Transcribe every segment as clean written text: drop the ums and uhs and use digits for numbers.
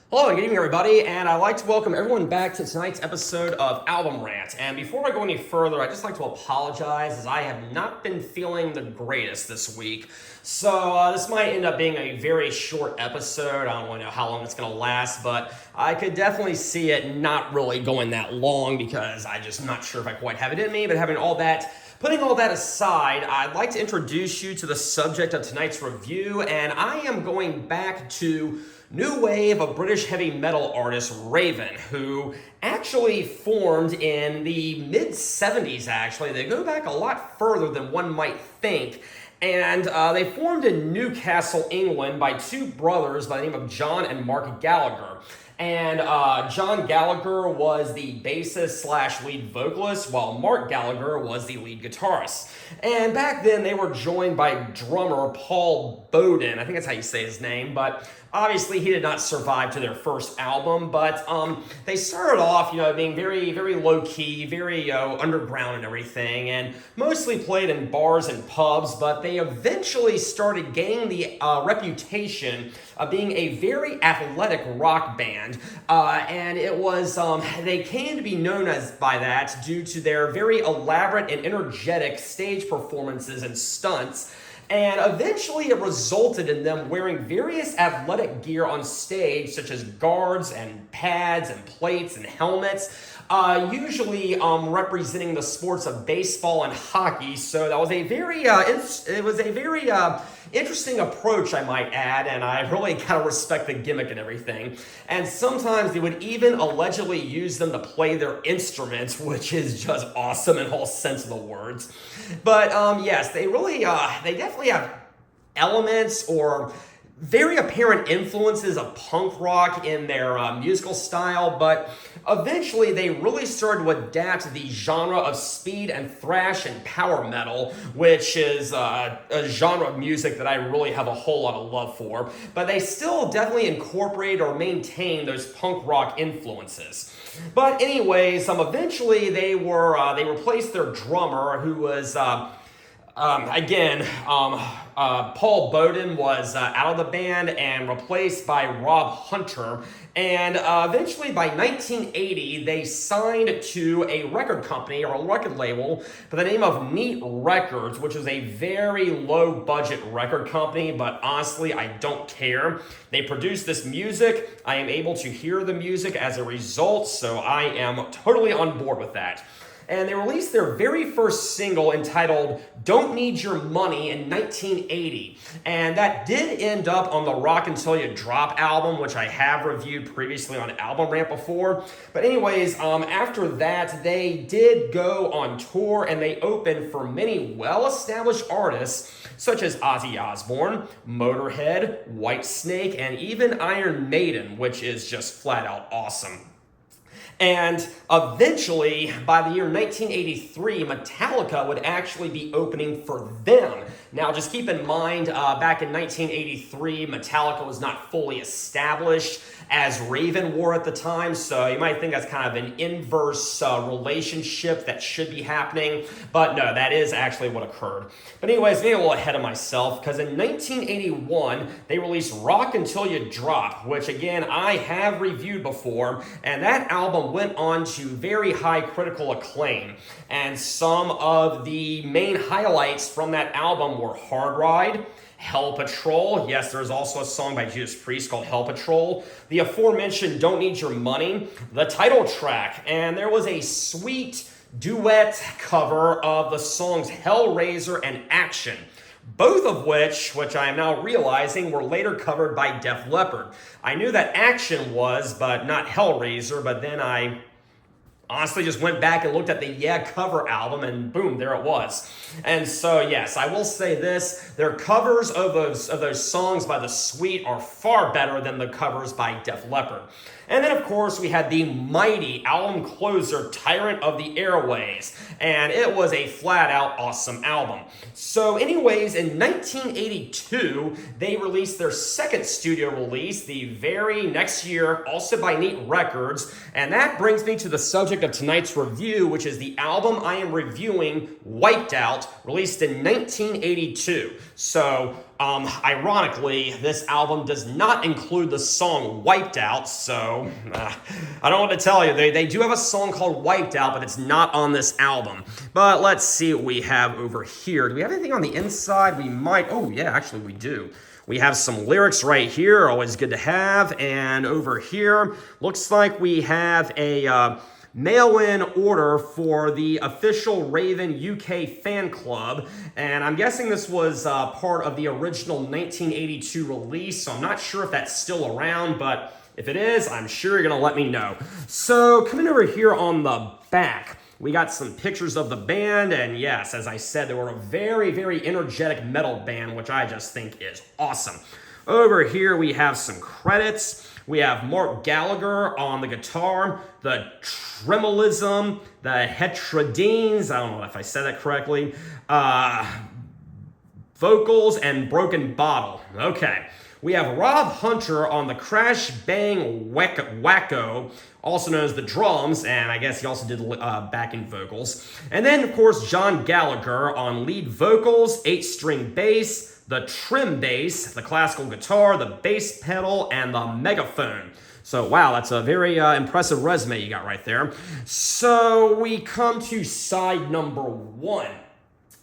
Hello and good evening, everybody, and I'd like to welcome everyone back to tonight's episode of Album Rant. And before I go any further, I'd just like to apologize as I have not been feeling the greatest this week. So this might end up being a very short episode. I don't really know how long it's going to last, but I could definitely see it not really going that long because I'm just not sure if I quite have it in me. But putting all that aside, I'd like to introduce you to the subject of tonight's review, and I am going back to new wave of British heavy metal artist Raven, who actually formed in the mid-70s, actually. They go back a lot further than one might think. And they formed in Newcastle, England by two brothers by the name of John and Mark Gallagher. And John Gallagher was the bassist slash lead vocalist, while Mark Gallagher was the lead guitarist. And back then, they were joined by drummer Paul Bowden. I think that's how you say his name, but obviously he did not survive to their first album. But they started off, being very, very low-key, very underground and everything, and mostly played in bars and pubs, but they eventually started gaining the reputation of being a very athletic rock band, and it was they came to be known as by that due to their very elaborate and energetic stage performances and stunts. And eventually it resulted in them wearing various athletic gear on stage, such as guards and pads and plates and helmets, usually representing the sports of baseball and hockey. So that was a very, interesting approach, I might add, and I really kind of respect the gimmick and everything. And sometimes they would even allegedly use them to play their instruments, which is just awesome in all sense of the words. But yes, they definitely have elements or very apparent influences of punk rock in their musical style, but eventually they really started to adapt to the genre of speed and thrash and power metal, which is a genre of music that I really have a whole lot of love for, but they still definitely incorporate or maintain those punk rock influences. But anyways, eventually they replaced their drummer, who was Paul Bowden was out of the band and replaced by Rob Hunter. And eventually by 1980, they signed to a record company or a record label by the name of Neat Records, which was a very low budget record company, but honestly, I don't care. They produce this music. I am able to hear the music as a result, so I am totally on board with that. And they released their very first single entitled Don't Need Your Money in 1980. And that did end up on the Rock Until You Drop album, which I have reviewed previously on Album Rant before. But anyways, after that, they did go on tour and they opened for many well-established artists such as Ozzy Osbourne, Motorhead, Whitesnake, and even Iron Maiden, which is just flat out awesome. And eventually, by the year 1983, Metallica would actually be opening for them. Now, just keep in mind, back in 1983, Metallica was not fully established as Raven were at the time, so you might think that's kind of an inverse relationship that should be happening, but no, that is actually what occurred. But anyways, maybe a little ahead of myself, because in 1981, they released Rock Until You Drop, which again, I have reviewed before, and that album went on to very high critical acclaim. And some of the main highlights from that album were Hard Ride, Hell Patrol. Yes, there's also a song by Judas Priest called Hell Patrol. The aforementioned Don't Need Your Money, the title track, and there was a sweet duet cover of the songs Hellraiser and Action, both of which I am now realizing were later covered by Def Leppard. I knew that Action was, but not Hellraiser, but then I honestly just went back and looked at the Yeah cover album, and boom, there it was. And so, yes, I will say this, their covers of those songs by The Sweet are far better than the covers by Def Leppard. And then, of course, we had the mighty album closer, Tyrant of the Airways, and it was a flat-out awesome album. So anyways, in 1982, they released their second studio release the very next year, also by Neat Records, and that brings me to the subject subject of tonight's review, which is the album I am reviewing, Wiped Out, released in 1982. So, ironically, this album does not include the song Wiped Out, so I don't want to tell you. They do have a song called Wiped Out, but it's not on this album. But let's see what we have over here. Do we have anything on the inside? We might. Oh, yeah, actually we do. We have some lyrics right here, always good to have. And over here, looks like we have a mail-in order for the official Raven UK fan club. And I'm guessing this was part of the original 1982 release, so I'm not sure if that's still around, but if it is, I'm sure you're going to let me know. So coming over here on the back, we got some pictures of the band, and yes, as I said, they were a very, very energetic metal band, which I just think is awesome. Over here, we have some credits. We have Mark Gallagher on the guitar, the tremolism, the heterodenes, I don't know if I said that correctly, vocals, and Broken Bottle. Okay. We have Rob Hunter on the Crash Bang Wacko, also known as the drums, and I guess he also did backing vocals. And then, of course, John Gallagher on lead vocals, 8-string bass, the trim bass, the classical guitar, the bass pedal, and the megaphone. So, wow, that's a very impressive resume you got right there. So, we come to side number 1.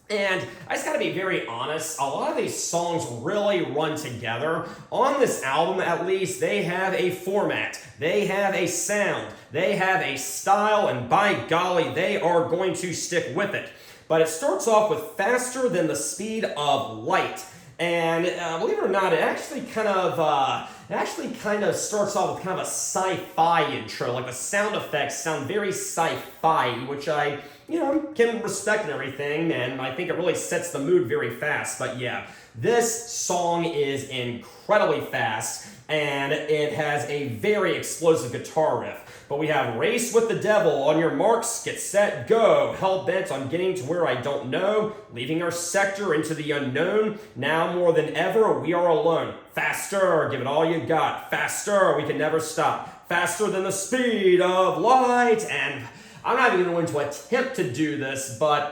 And I just gotta be very honest, a lot of these songs really run together. On this album, at least, they have a format, they have a sound, they have a style, and by golly, they are going to stick with it. But it starts off with Faster Than the Speed of Light. And believe it or not, it actually kind of starts off with kind of a sci-fi intro. Like the sound effects sound very sci-fi, which I can respect and everything, and I think it really sets the mood very fast. But yeah, this song is incredibly fast, and it has a very explosive guitar riff. But we have Race with the Devil, on your marks, get set, go. Hell-bent on getting to where I don't know, leaving our sector into the unknown. Now more than ever, we are alone. Faster, give it all you got. Faster, we can never stop. Faster than the speed of light. And I'm not even going to attempt to do this, but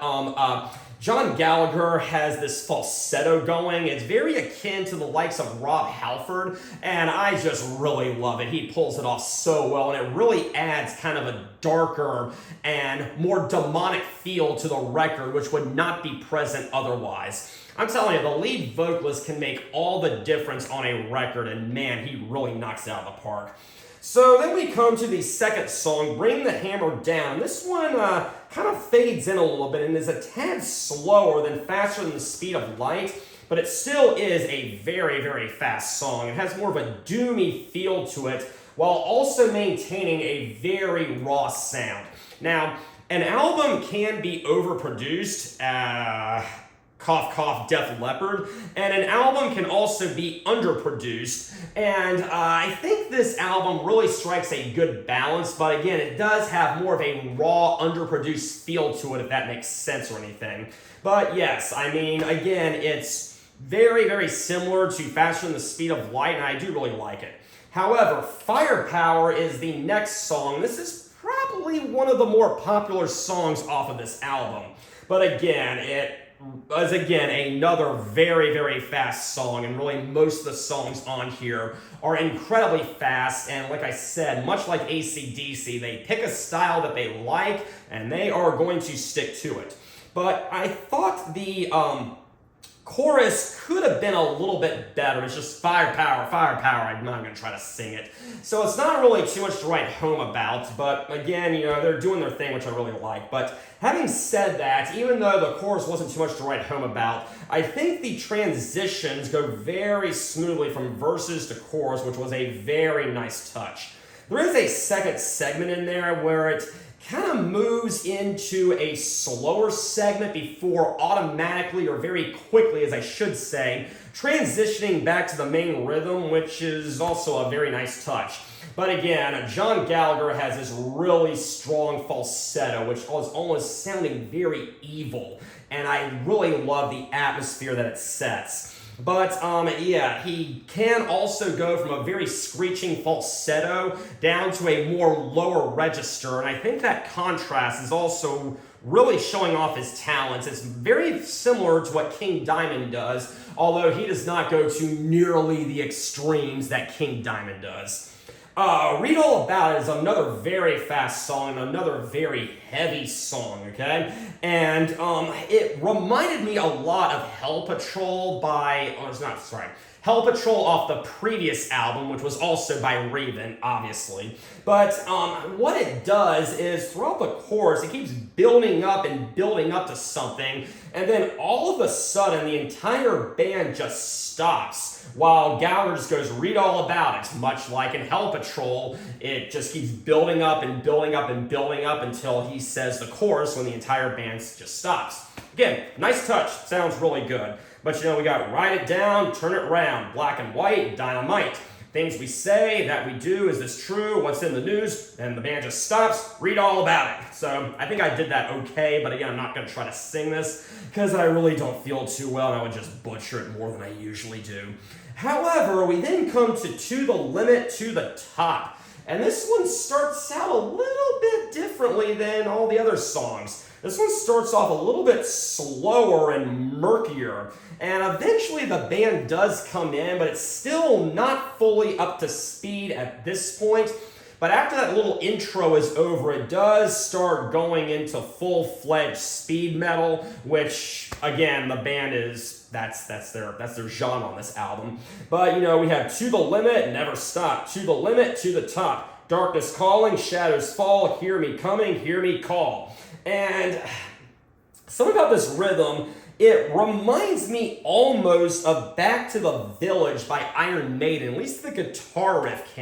John Gallagher has this falsetto going. It's very akin to the likes of Rob Halford, and I just really love it. He pulls it off so well, and it really adds kind of a darker and more demonic feel to the record, which would not be present otherwise. I'm telling you, the lead vocalist can make all the difference on a record, and man, he really knocks it out of the park. So then we come to the second song, Bring the Hammer Down. This one kind of fades in a little bit and is a tad slower than Faster Than the Speed of Light, but it still is a very, very fast song. It has more of a doomy feel to it while also maintaining a very raw sound. Now, an album can be overproduced, cough, cough, Def Leppard. And an album can also be underproduced. And I think this album really strikes a good balance, but again, it does have more of a raw, underproduced feel to it, if that makes sense or anything. But yes, I mean, again, it's very, very similar to Faster Than the Speed of Light, and I do really like it. However, Firepower is the next song. This is probably one of the more popular songs off of this album. But again, it was another very, very fast song, and really most of the songs on here are incredibly fast, and like I said, much like AC/DC, they pick a style that they like, and they are going to stick to it. But I thought the chorus could have been a little bit better. It's just firepower, firepower. I'm not going to try to sing it. So it's not really too much to write home about, but again, they're doing their thing, which I really like. But having said that, even though the chorus wasn't too much to write home about, I think the transitions go very smoothly from verses to chorus, which was a very nice touch. There is a second segment in there where it kind of moves into a slower segment before automatically, or very quickly as I should say, transitioning back to the main rhythm, which is also a very nice touch. But again, John Gallagher has this really strong falsetto, which is almost sounding very evil, and I really love the atmosphere that it sets. But yeah, he can also go from a very screeching falsetto down to a more lower register, and I think that contrast is also really showing off his talents. It's very similar to what King Diamond does, although he does not go to nearly the extremes that King Diamond does. Read All About It is another very fast song, another very heavy song, okay? And it reminded me a lot of Hell Patrol Hell Patrol off the previous album, which was also by Raven, obviously. But what it does is, throughout the chorus, it keeps building up and building up to something, and then all of a sudden, the entire band just stops, while Gallagher just goes, read all about it. Much like in Hell Patrol, it just keeps building up and building up and building up until he says the chorus when the entire band just stops. Again, nice touch, sounds really good. But you know, we got Write It Down, Turn It Round, Black and White, Dynamite. Things we say, that we do, is this true, what's in the news, and the band just stops, read all about it. So I think I did that okay, but again, I'm not going to try to sing this because I really don't feel too well and I would just butcher it more than I usually do. However, we then come to the Limit, to the Top. And this one starts out a little bit differently than all the other songs. This one starts off a little bit slower and murkier, and eventually the band does come in, but it's still not fully up to speed at this point. But after that little intro is over, it does start going into full-fledged speed metal, which, again, the band is, that's their genre on this album. But, you know, we have To the Limit, Never Stop, To the Limit, To the Top, Darkness Calling, Shadows Fall, Hear Me Coming, Hear Me Call. And something about this rhythm, it reminds me almost of Back to the Village by Iron Maiden, at least the guitar riff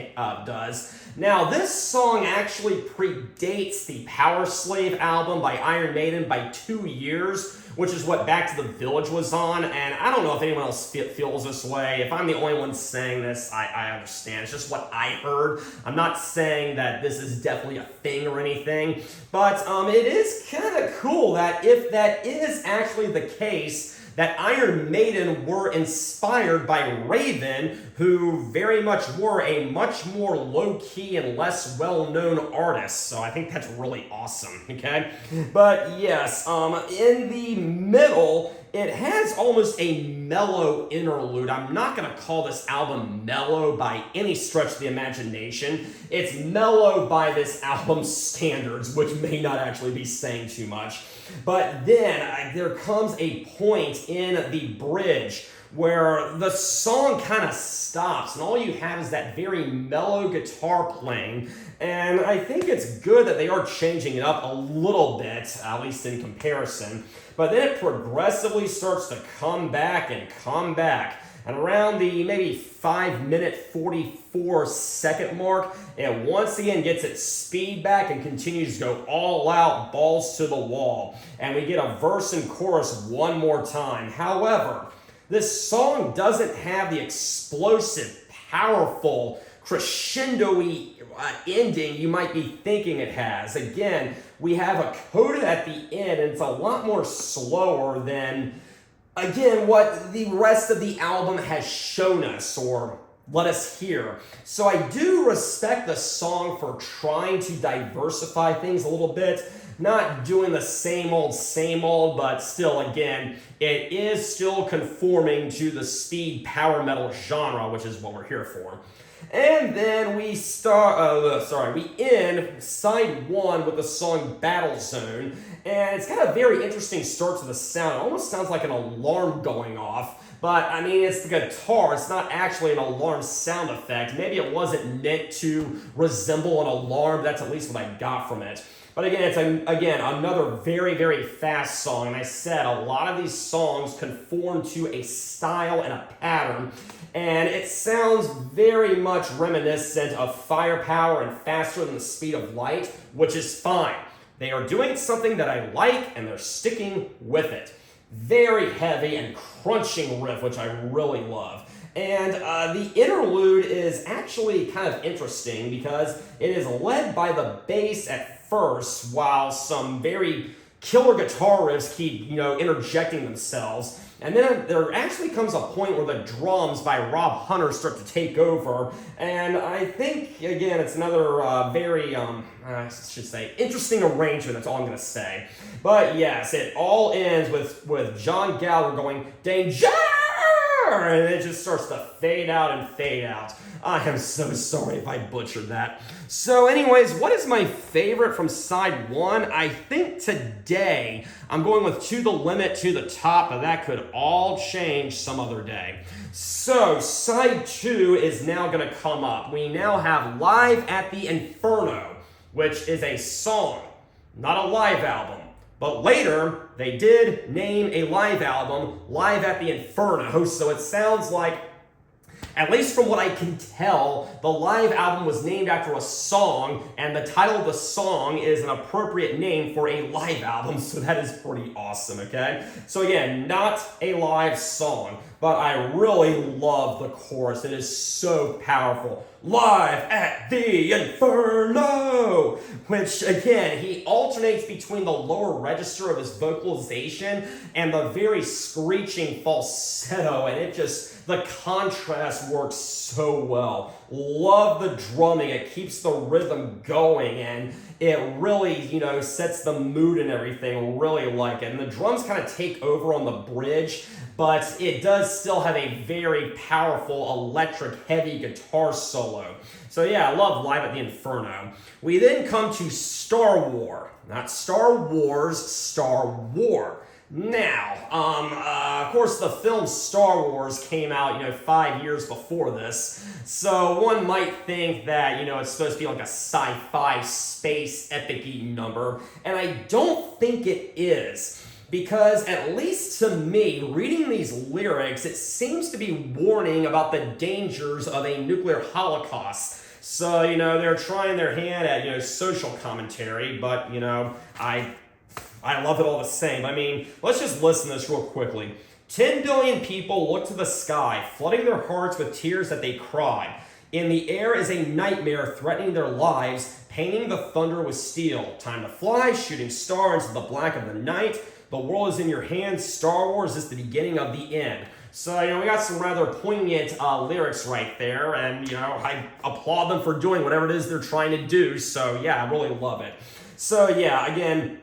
does. Now, this song actually predates the Power Slave album by Iron Maiden by 2 years, which is what Back to the Village was on, and I don't know if anyone else feels this way. If I'm the only one saying this, I understand. It's just what I heard. I'm not saying that this is definitely a thing or anything, but it is kind of cool that if that is actually the case, that Iron Maiden were inspired by Raven, who very much were a much more low-key and less well-known artist. So I think that's really awesome, okay? But yes, in the middle, it has almost a mellow interlude. I'm not going to call this album mellow by any stretch of the imagination. It's mellow by this album's standards, which may not actually be saying too much. But then there comes a point in the bridge where the song kind of stops and all you have is that very mellow guitar playing, and I think it's good that they are changing it up a little bit, at least in comparison, but then it progressively starts to come back, and around the maybe 5-minute 44-second mark, it once again gets its speed back and continues to go all out, balls to the wall. And we get a verse and chorus one more time. However, this song doesn't have the explosive, powerful, crescendo-y ending you might be thinking it has. Again, we have a coda at the end, and it's a lot more slower than, again, what the rest of the album has shown us or let us hear. So I do respect the song for trying to diversify things a little bit, not doing the same old, but still, again, it is still conforming to the speed power metal genre, which is what we're here for. And then we end side one with the song Battle Zone, and it's got a very interesting start to the sound. It almost sounds like an alarm going off, but I mean, it's the guitar, it's not actually an alarm sound effect. Maybe it wasn't meant to resemble an alarm, that's at least what I got from it. But again, it's another very, very fast song, and I said a lot of these songs conform to a style and a pattern, and it sounds very much reminiscent of Firepower and Faster Than the Speed of Light, which is fine. They are doing something that I like, and they're sticking with it. Very heavy and crunching riff, which I really love. And the interlude is actually kind of interesting because it is led by the bass at first, while some very killer guitar riffs keep, interjecting themselves. And then there actually comes a point where the drums by Rob Hunter start to take over. And I think, again, it's another very, I should say, interesting arrangement. That's all I'm going to say. But yes, it all ends with John Gallagher going, "Danger!" And it just starts to fade out and fade out. I am so sorry if I butchered that. So anyways, what is my favorite from side one? I think today I'm going with To the Limit, To the Top, but that could all change some other day. So side two is now going to come up. We now have Live at the Inferno, which is a song, not a live album. But later, they did name a live album, Live at the Inferno, so it sounds like, at least from what I can tell, the live album was named after a song, and the title of the song is an appropriate name for a live album, so that is pretty awesome, okay? So again, not a live song, but I really love the chorus. It is so powerful. Live at the Inferno! Which, again, he alternates between the lower register of his vocalization and the very screeching falsetto, and it just, the contrast works so well. Love the drumming. It keeps the rhythm going, and it really, sets the mood and everything. Really like it. And the drums kind of take over on the bridge, but it does still have a very powerful electric heavy guitar solo. So yeah, I love Live at the Inferno. We then come to Star War. Not Star Wars, Star War. Now, of course, the film Star Wars came out, 5 years before this. So one might think that, it's supposed to be like a sci-fi space epic-y number. And I don't think it is. Because at least to me, reading these lyrics, it seems to be warning about the dangers of a nuclear holocaust. So, they're trying their hand at, social commentary, but, I love it all the same. I mean, let's just listen to this real quickly. 10 billion people look to the sky, flooding their hearts with tears that they cry. In the air is a nightmare threatening their lives, painting the thunder with steel. Time to fly, shooting stars into the black of the night. The world is in your hands. Star Wars is the beginning of the end. So, we got some rather poignant lyrics right there, and, I applaud them for doing whatever it is they're trying to do. So, yeah, I really love it. So, yeah, again,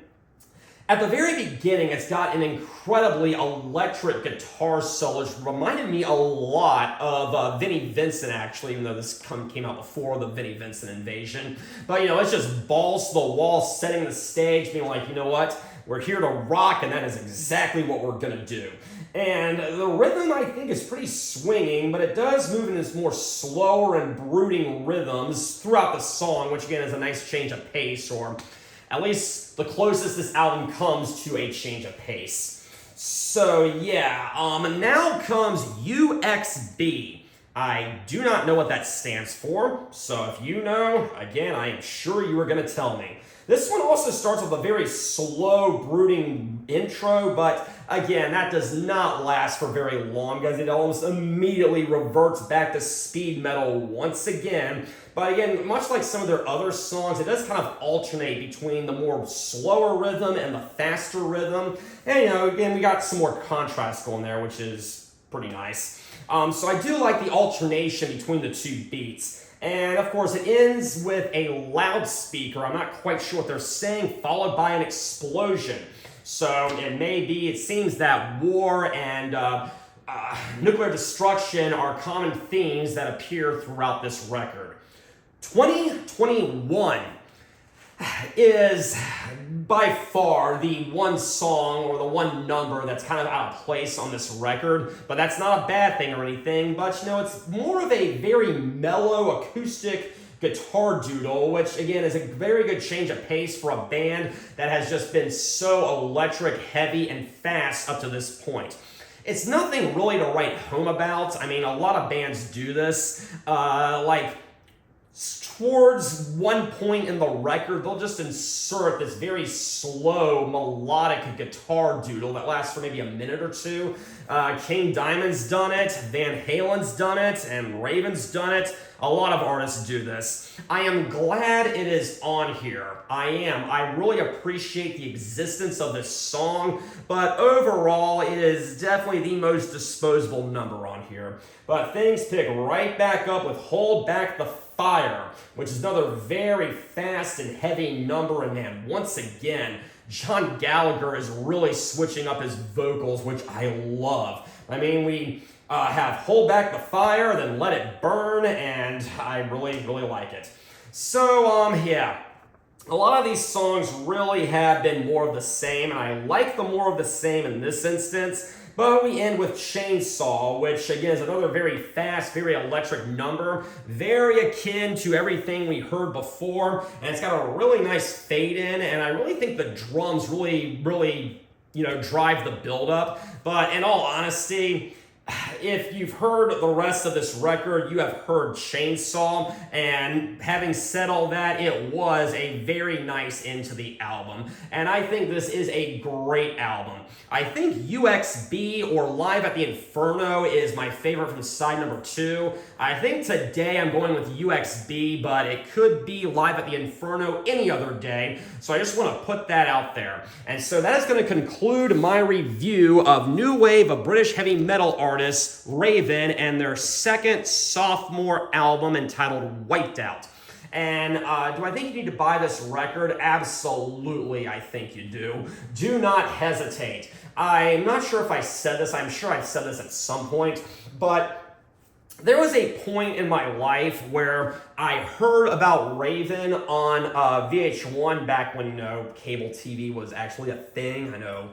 at the very beginning, it's got an incredibly electric guitar solo, which reminded me a lot of Vinnie Vincent, actually, even though this came out before the Vinnie Vincent invasion. But, it's just balls to the wall, setting the stage, being like, you know what? We're here to rock, and that is exactly what we're going to do. And the rhythm, I think, is pretty swinging, but it does move in this more slower and brooding rhythms throughout the song, which, again, is a nice change of pace, or at least the closest this album comes to a change of pace. So, yeah, now comes UXB. I do not know what that stands for, so if you know, again, I am sure you are going to tell me. This one also starts with a very slow, brooding intro, but again, that does not last for very long because it almost immediately reverts back to speed metal once again. But again, much like some of their other songs, it does kind of alternate between the more slower rhythm and the faster rhythm. And, again, we got some more contrast going there, which is pretty nice. So I do like the alternation between the two beats. And, of course, it ends with a loudspeaker. I'm not quite sure what they're saying, followed by an explosion. So it seems that war and nuclear destruction are common themes that appear throughout this record. 2021 is by far the one song or the one number that's kind of out of place on this record, but that's not a bad thing or anything, but it's more of a very mellow acoustic guitar doodle, which again is a very good change of pace for a band that has just been so electric, heavy, and fast up to this point. It's nothing really to write home about. I mean, a lot of bands do this, towards one point in the record, they'll just insert this very slow, melodic guitar doodle that lasts for maybe a minute or two. King Diamond's done it, Van Halen's done it, and Raven's done it. A lot of artists do this. I am glad it is on here. I am. I really appreciate the existence of this song, but overall, it is definitely the most disposable number on here. But things pick right back up with Hold Back the Fire, which is another very fast and heavy number, and man, once again, John Gallagher is really switching up his vocals, which I love. I mean, we have Hold Back the Fire, then Let It Burn, and I really, really like it. So, yeah, a lot of these songs really have been more of the same, and I like the more of the same in this instance. But we end with Chainsaw, which again is another very fast, very electric number, very akin to everything we heard before, and it's got a really nice fade in, and I really think the drums really, drive the build up. But in all honesty, if you've heard the rest of this record, you have heard Chainsaw, and having said all that, it was a very nice end to the album, and I think this is a great album. I think UXB or Live at the Inferno is my favorite from side number 2. I think today I'm going with UXB, but it could be Live at the Inferno any other day, so I just want to put that out there. And so that is going to conclude my review of new wave of British heavy metal artists Raven and their second sophomore album entitled Wiped Out. And do I think you need to buy this record? Absolutely, I think you do. Do not hesitate. I'm not sure if I said this. I'm sure I've said this at some point, but there was a point in my life where I heard about Raven on VH1 back when, cable TV was actually a thing. I know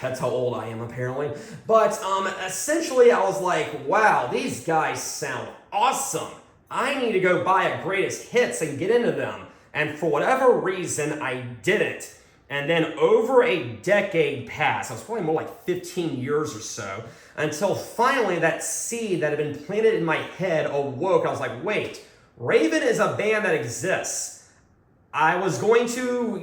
that's how old I am, apparently. But essentially, I was like, wow, these guys sound awesome. I need to go buy a greatest hits and get into them. And for whatever reason, I didn't. And then over a decade passed, it was probably more like 15 years or so, until finally that seed that had been planted in my head awoke. I was like, wait, Raven is a band that exists. I was going to,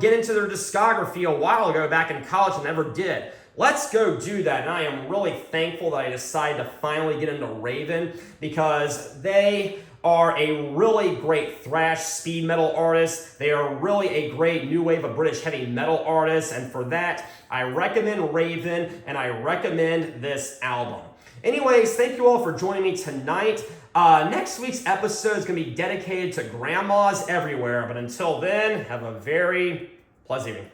get into their discography a while ago back in college and never did. Let's go do that. And I am really thankful that I decided to finally get into Raven because they are a really great thrash speed metal artist. They are really a great new wave of British heavy metal artist. And for that, I recommend Raven and I recommend this album. Anyways, thank you all for joining me tonight. Next week's episode is going to be dedicated to grandmas everywhere. But until then, have a very pleasant evening.